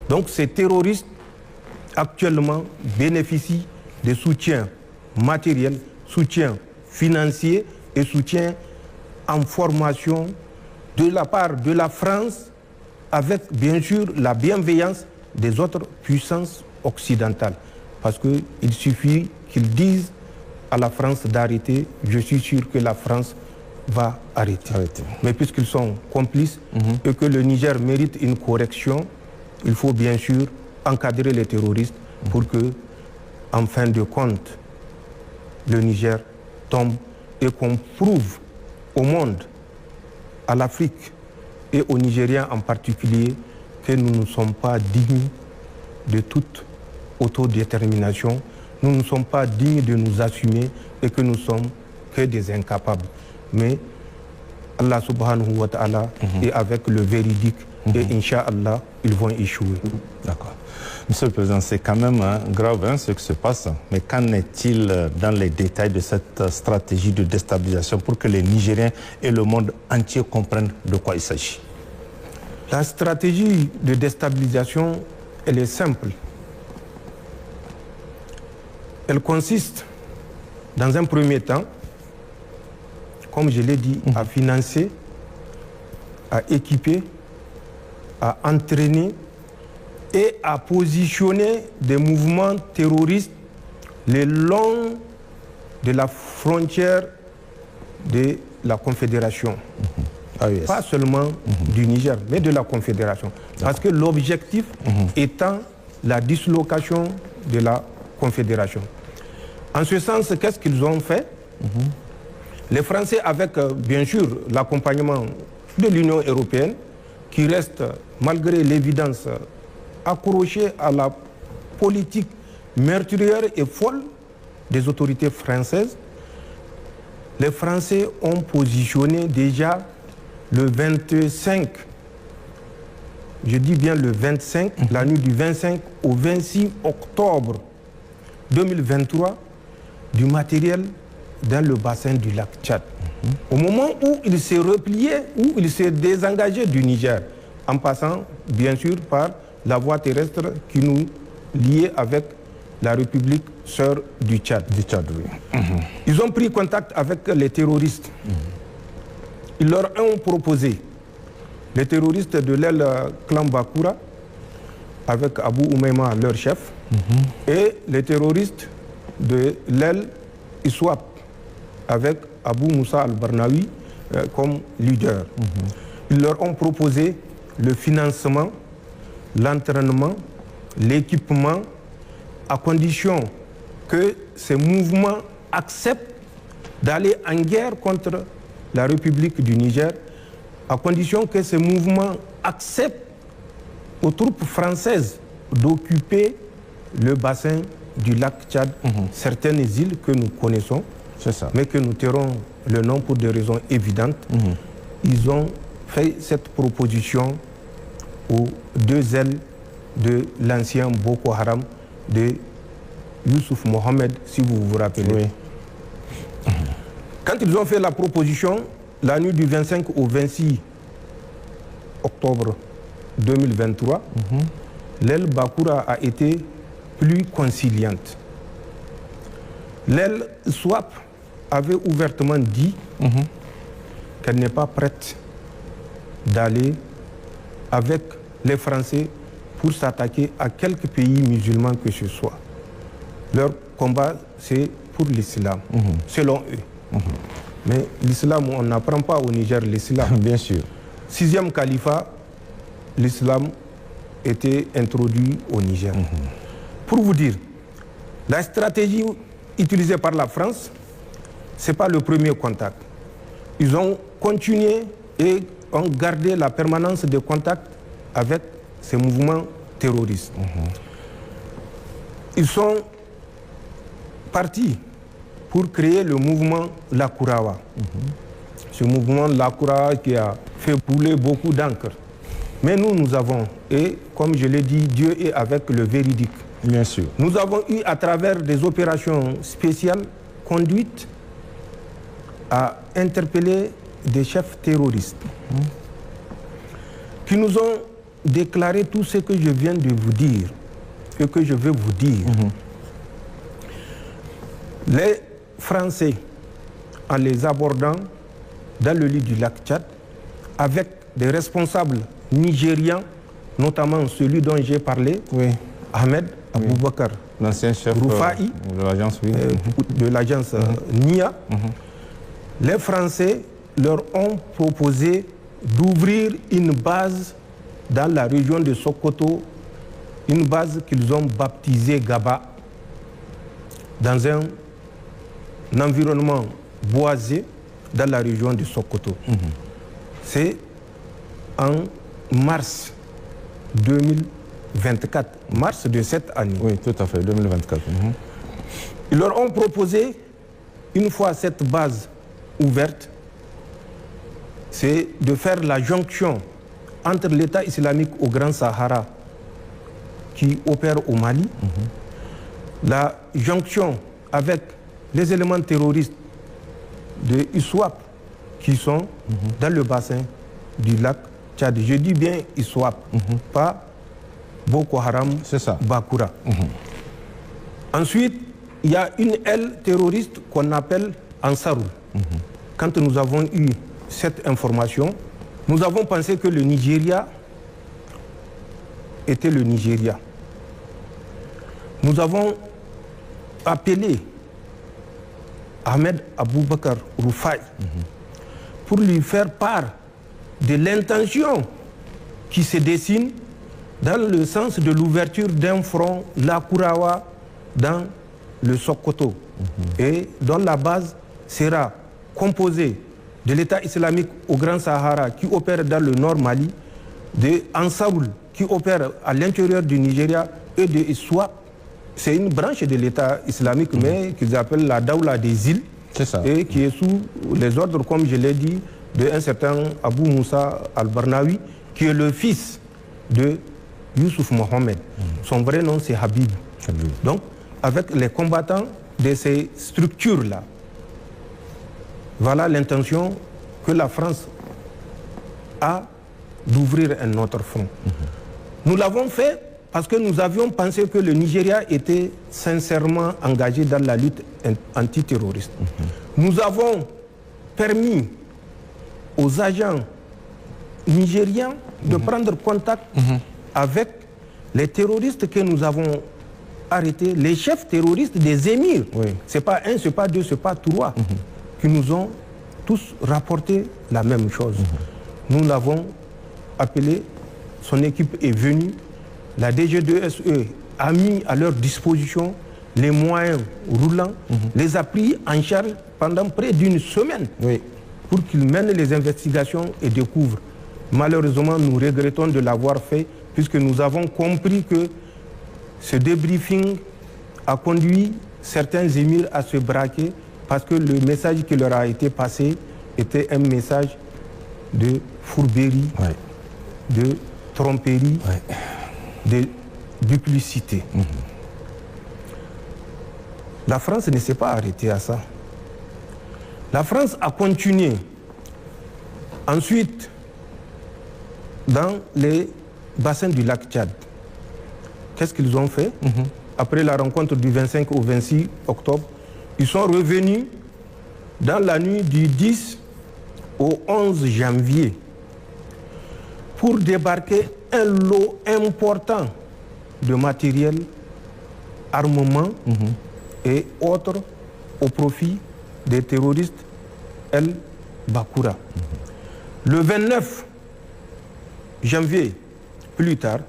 Donc ces terroristes actuellement bénéficient de soutien matériel, soutien financier et soutien en formation de la part de la France, avec bien sûr la bienveillance des autres puissances occidentales. Parce qu'il suffit qu'ils disent à la France d'arrêter, je suis sûr que la France va arrêter. Mais puisqu'ils sont complices et que le Niger mérite une correction, il faut bien sûr encadrer les terroristes pour que, en fin de compte, le Niger tombe et qu'on prouve au monde, à l'Afrique et aux Nigériens en particulier, que nous ne sommes pas dignes de toute autodétermination, nous ne sommes pas dignes de nous assumer et que nous sommes que des incapables. Mais Allah subhanahu wa ta'ala est avec le véridique et Inch'Allah, ils vont échouer. D'accord. Monsieur le Président, c'est quand même grave ce qui se passe, mais qu'en est-il dans les détails de cette stratégie de déstabilisation pour que les Nigériens et le monde entier comprennent de quoi il s'agit? La stratégie de déstabilisation, elle est simple. Elle consiste, dans un premier temps, comme je l'ai dit, à financer, à équiper, à entraîner et à positionner des mouvements terroristes le long de la frontière de la Confédération. Pas seulement du Niger, mais de la Confédération. Parce que l'objectif étant la dislocation de la Confédération. En ce sens, qu'est-ce qu'ils ont fait? Les Français, avec bien sûr l'accompagnement de l'Union européenne, qui reste, malgré l'évidence, accroché à la politique meurtrière et folle des autorités françaises, les Français ont positionné déjà le 25, je dis bien le 25, la nuit du 25 au 26 octobre 2023, du matériel dans le bassin du lac Tchad. Au moment où il s'est replié, où il s'est désengagé du Niger, en passant bien sûr par la voie terrestre qui nous liait avec la République sœur du Tchad. Ils ont pris contact avec les terroristes. Ils leur ont proposé, les terroristes de l'aile clan Bakura, avec Abou Oumaima, leur chef, et les terroristes de l'aile Iswap, avec Abou Moussa al-Barnawi comme leader. Ils leur ont proposé le financement, l'entraînement, l'équipement, à condition que ces mouvements acceptent d'aller en guerre contre la République du Niger, à condition que ces mouvements acceptent aux troupes françaises d'occuper le bassin du lac Tchad, certaines îles que nous connaissons, mais que nous tairons le nom pour des raisons évidentes. Ils ont fait cette proposition aux deux ailes de l'ancien Boko Haram de Youssouf Mohamed, si vous vous rappelez. Quand ils ont fait la proposition, la nuit du 25 au 26 octobre 2023, l'aile Bakura a été plus conciliante. L'aile Swap avait ouvertement dit qu'elle n'est pas prête d'aller avec les Français pour s'attaquer à quelques pays musulmans que ce soit. Leur combat, c'est pour l'islam, selon eux. Mais l'islam, on n'apprend pas au Niger l'islam. Bien sûr. 6e califat, l'islam était introduit au Niger. Pour vous dire, la stratégie utilisée par la France, ce n'est pas le premier contact. Ils ont continué et ont gardé la permanence de contact avec ces mouvements terroristes. Ils sont partis pour créer le mouvement Lakurawa. Ce mouvement Lakurawa qui a fait couler beaucoup d'encre. Mais nous avons, et comme je l'ai dit, Dieu est avec le véridique. Bien sûr. Nous avons eu, à travers des opérations spéciales conduites, à interpeller des chefs terroristes qui nous ont déclarer tout ce que je viens de vous dire et que je vais vous dire. Les Français, en les abordant dans le lit du lac Tchad, avec des responsables nigérians, notamment celui dont j'ai parlé, Ahmed Aboubakar, l'ancien chef Roufaï, de l'agence NIA, les Français leur ont proposé d'ouvrir une base dans la région de Sokoto, une base qu'ils ont baptisée Gaba, dans un environnement boisé dans la région de Sokoto. C'est en mars 2024, mars de cette année. Oui, tout à fait, 2024. Ils leur ont proposé, une fois cette base ouverte, c'est de faire la jonction entre l'État islamique au Grand Sahara qui opère au Mali, la jonction avec les éléments terroristes de ISWAP qui sont dans le bassin du lac Tchad. Je dis bien ISWAP, pas Boko Haram, Bakura. Ensuite, il y a une aile terroriste qu'on appelle Ansarou. Quand nous avons eu cette information, nous avons pensé que le Nigeria était le Nigeria. Nous avons appelé Ahmed Aboubakar Roufaï pour lui faire part de l'intention qui se dessine dans le sens de l'ouverture d'un front Lakurawa dans le Sokoto et dont la base sera composée de l'État islamique au Grand Sahara qui opère dans le nord Mali, de Ansaroul qui opère à l'intérieur du Nigeria et de Iswa. C'est une branche de l'État islamique mais qu'ils appellent la Daoula des îles et qui est sous les ordres, comme je l'ai dit, d'un certain Abou Moussa al-Barnawi qui est le fils de Youssouf Mohamed. Son vrai nom c'est Habib. Donc avec les combattants de ces structures-là, voilà l'intention que la France a d'ouvrir un autre front. Nous l'avons fait parce que nous avions pensé que le Nigeria était sincèrement engagé dans la lutte antiterroriste. Nous avons permis aux agents nigériens de prendre contact avec les terroristes que nous avons arrêtés, les chefs terroristes des émirs. Ce n'est pas un, ce n'est pas deux, ce n'est pas trois, qui nous ont tous rapporté la même chose. Nous l'avons appelé, son équipe est venue, la DG2SE a mis à leur disposition les moyens roulants, les a pris en charge pendant près d'une semaine pour qu'ils mènent les investigations et découvrent. Malheureusement, nous regrettons de l'avoir fait puisque nous avons compris que ce débriefing a conduit certains émirs à se braquer parce que le message qui leur a été passé était un message de fourberie, de tromperie, de duplicité. La France ne s'est pas arrêtée à ça. La France a continué. Ensuite, dans les bassins du lac Tchad, qu'est-ce qu'ils ont fait? Après la rencontre du 25 au 26 octobre, ils sont revenus dans la nuit du 10 au 11 janvier pour débarquer un lot important de matériel, armement et autres au profit des terroristes El Bakura. Le 29 janvier, plus tard,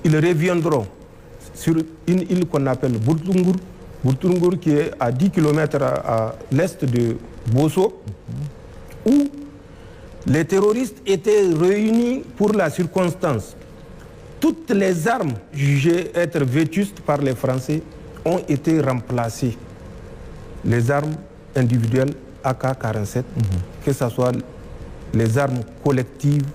ils reviendront sur une île qu'on appelle Bourtungur, Bourtungur qui est à 10 km à l'est de Bosso, où les terroristes étaient réunis pour la circonstance. Toutes les armes jugées être vétustes par les Français ont été remplacées. Les armes individuelles AK-47, que ce soit les armes collectives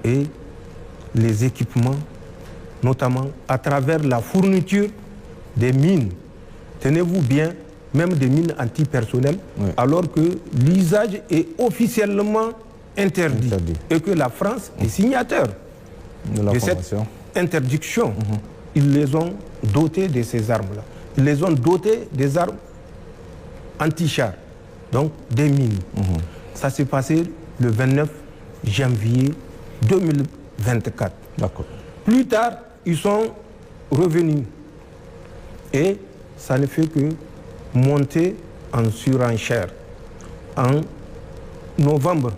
et les équipements, notamment à travers la fourniture des mines. Tenez-vous bien, même des mines antipersonnelles, alors que l'usage est officiellement interdit et que la France est signateur de cette interdiction, ils les ont dotés de ces armes-là. Ils les ont dotés des armes anti-chars, donc des mines. Ça s'est passé le 29 janvier 2024. D'accord. Plus tard, ils sont revenus. Et ça ne fait que monter en surenchère. En novembre,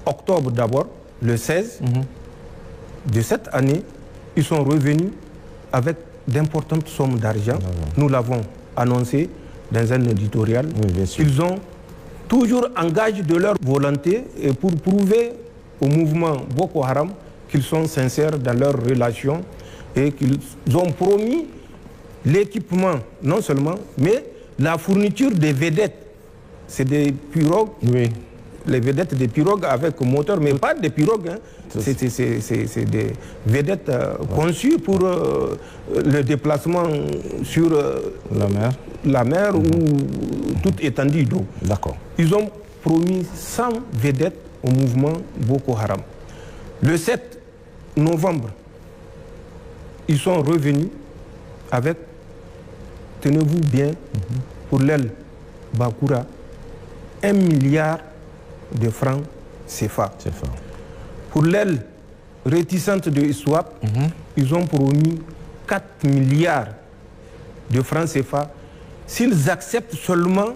octobre d'abord, le 16 de cette année, ils sont revenus avec d'importantes sommes d'argent. Nous l'avons annoncé dans un éditorial. Oui, ils ont toujours engagé de leur volonté et pour prouver au mouvement Boko Haram qu'ils sont sincères dans leurs relations et qu'ils ont promis l'équipement, non seulement, mais la fourniture des vedettes. C'est des pirogues, les vedettes des pirogues avec moteur, mais pas des pirogues. Hein. C'est des vedettes conçues pour le déplacement sur la mer ou toute étendue d'eau. D'accord. Ils ont promis 100 vedettes au mouvement Boko Haram. Le 7 novembre, ils sont revenus avec, tenez-vous bien, pour l'aile Bakura, 1 milliard de francs CFA. Pour l'aile réticente de ISWAP, ils ont promis 4 milliards de francs CFA s'ils acceptent seulement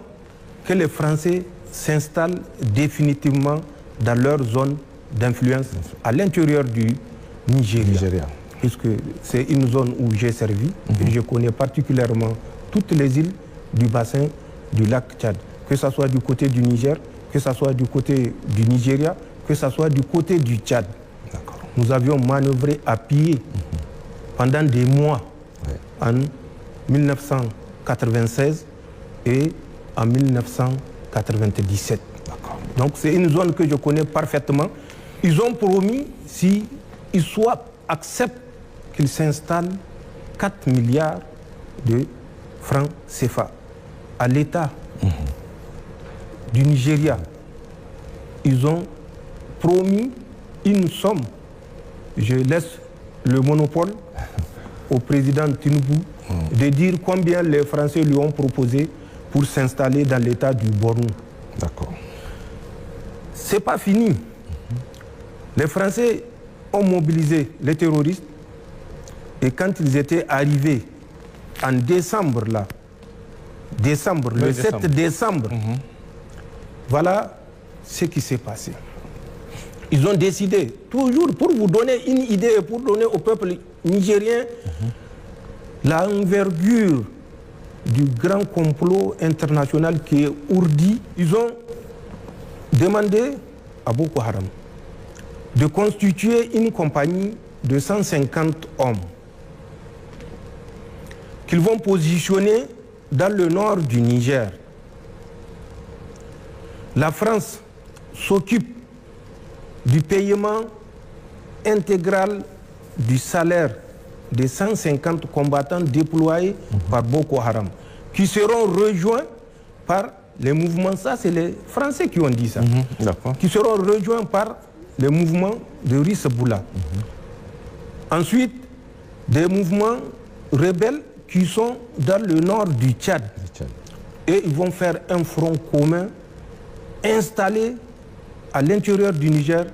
que les Français s'installent définitivement dans leur zone d'influence à l'intérieur du Nigeria. Puisque c'est une zone où j'ai servi et je connais particulièrement toutes les îles du bassin du lac Tchad, que ce soit du côté du Niger, que ce soit du côté du Nigeria, que ce soit du côté du Tchad. Nous avions manœuvré à pied pendant des mois en 1996 et en 1997. Donc c'est une zone que je connais parfaitement. Ils ont promis, si ISWAP accepte qu'ils s'installent, 4 milliards de francs CFA. À l'État du Nigeria, ils ont promis une somme. Je laisse le monopole au président Tinubu de dire combien les Français lui ont proposé pour s'installer dans l'État du Borno. D'accord. C'est pas fini. Les Français ont mobilisé les terroristes et quand ils étaient arrivés en décembre, le 7 décembre, voilà ce qui s'est passé. Ils ont décidé, toujours pour vous donner une idée et pour donner au peuple nigérien l'envergure du grand complot international qui est ourdi, ils ont demandé à Boko Haram de constituer une compagnie de 150 hommes qu'ils vont positionner dans le nord du Niger. La France s'occupe du paiement intégral du salaire des 150 combattants déployés par Boko Haram, qui seront rejoints par les mouvements, ça c'est les Français qui ont dit ça, qui seront rejoints par les mouvements de Risseboula. Ensuite, des mouvements rebelles qui sont dans le nord du Tchad. Et ils vont faire un front commun installé à l'intérieur du Niger,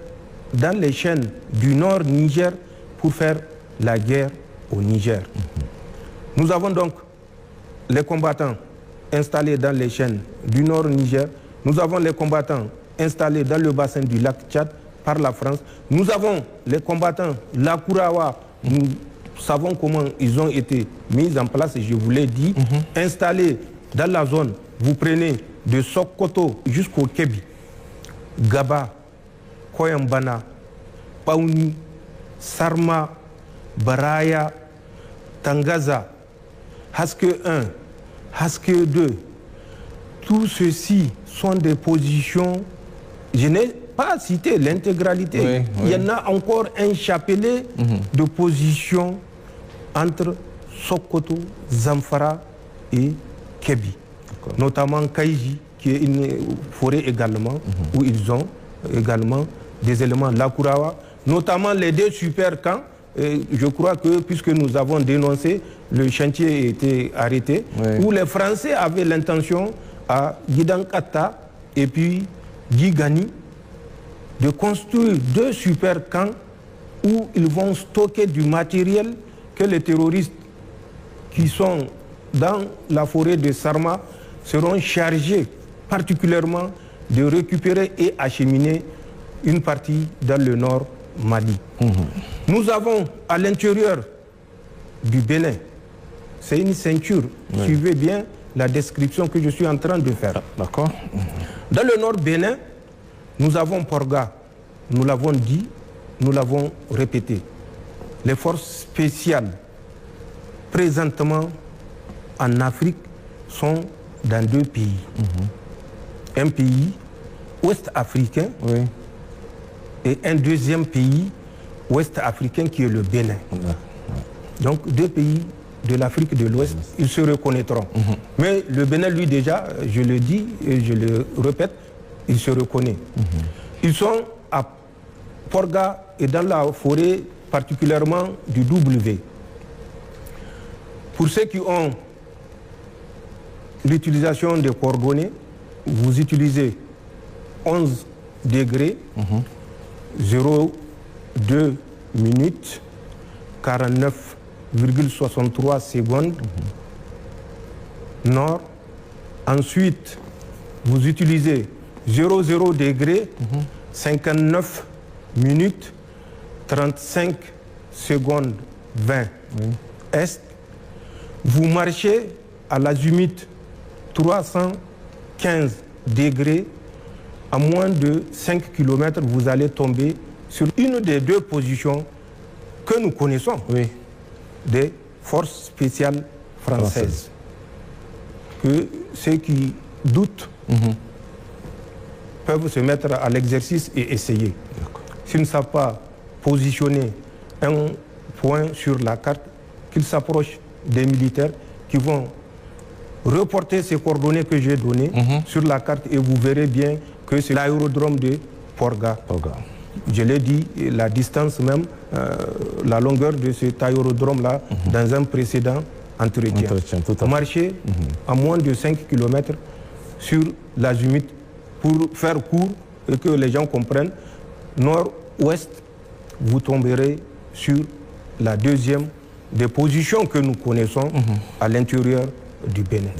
dans les chaînes du nord Niger, pour faire la guerre au Niger. Nous avons donc les combattants installés dans les chaînes du nord Niger. Nous avons les combattants installés dans le bassin du lac Tchad par la France. Nous avons les combattants Lakurawa. Nous savons comment ils ont été mis en place, je vous l'ai dit, installés dans la zone. Vous prenez de Sokoto jusqu'au Kébi, Gaba, Koyambana, Paouni, Sarma, Baraya, Tangaza, Haske 1, Haske 2. Tout ceci sont des positions, je n'ai pas cité l'intégralité. Il y en a encore un chapelet de positions entre Sokoto, Zamfara et Kébi. Notamment Kaïji, qui est une forêt également, où ils ont également des éléments Lakurawa. notamment les 2 super camps. Je crois que, puisque nous avons dénoncé, le chantier a été arrêté, où les Français avaient l'intention à Gidankata et puis Gigani de construire 2 super camps où ils vont stocker du matériel que les terroristes qui sont dans la forêt de Sarma seront chargés particulièrement de récupérer et acheminer une partie dans le nord Mali. Nous avons à l'intérieur du Bénin, c'est une ceinture, suivez bien la description que je suis en train de faire. D'accord. Dans le nord Bénin, nous avons Porga, nous l'avons dit, nous l'avons répété. Les forces spéciales présentement en Afrique sont dans 2 pays. Un pays ouest-africain et un deuxième pays ouest-africain qui est le Bénin. Donc 2 pays de l'Afrique de l'Ouest, ils se reconnaîtront. Mais le Bénin, lui déjà, je le dis et je le répète, il se reconnaît. Ils sont à Porga et dans la forêt particulièrement du W. Pour ceux qui ont l'utilisation des coordonnées, vous utilisez 11 degrés, 0,2 minutes, 49,63 secondes, nord. Ensuite, vous utilisez 0,0 degrés, 59 minutes, 35 secondes 20 est. Vous marchez à l'azimut 315 degrés, à moins de 5 km, vous allez tomber sur une des 2 positions que nous connaissons des forces spéciales françaises. Que ceux qui doutent peuvent se mettre à l'exercice et essayer. S'ils ne savent pas positionner un point sur la carte, qu'ils s'approchent des militaires qui vont reporter ces coordonnées que j'ai données sur la carte et vous verrez bien que c'est l'aérodrome de Porga. Je l'ai dit, la distance même, la longueur de cet aérodrome-là dans un précédent entretien. Marcher à moins de 5 km sur l'azimut pour faire court et que les gens comprennent, nord-ouest, vous tomberez sur la deuxième des positions que nous connaissons à l'intérieur du Bénin.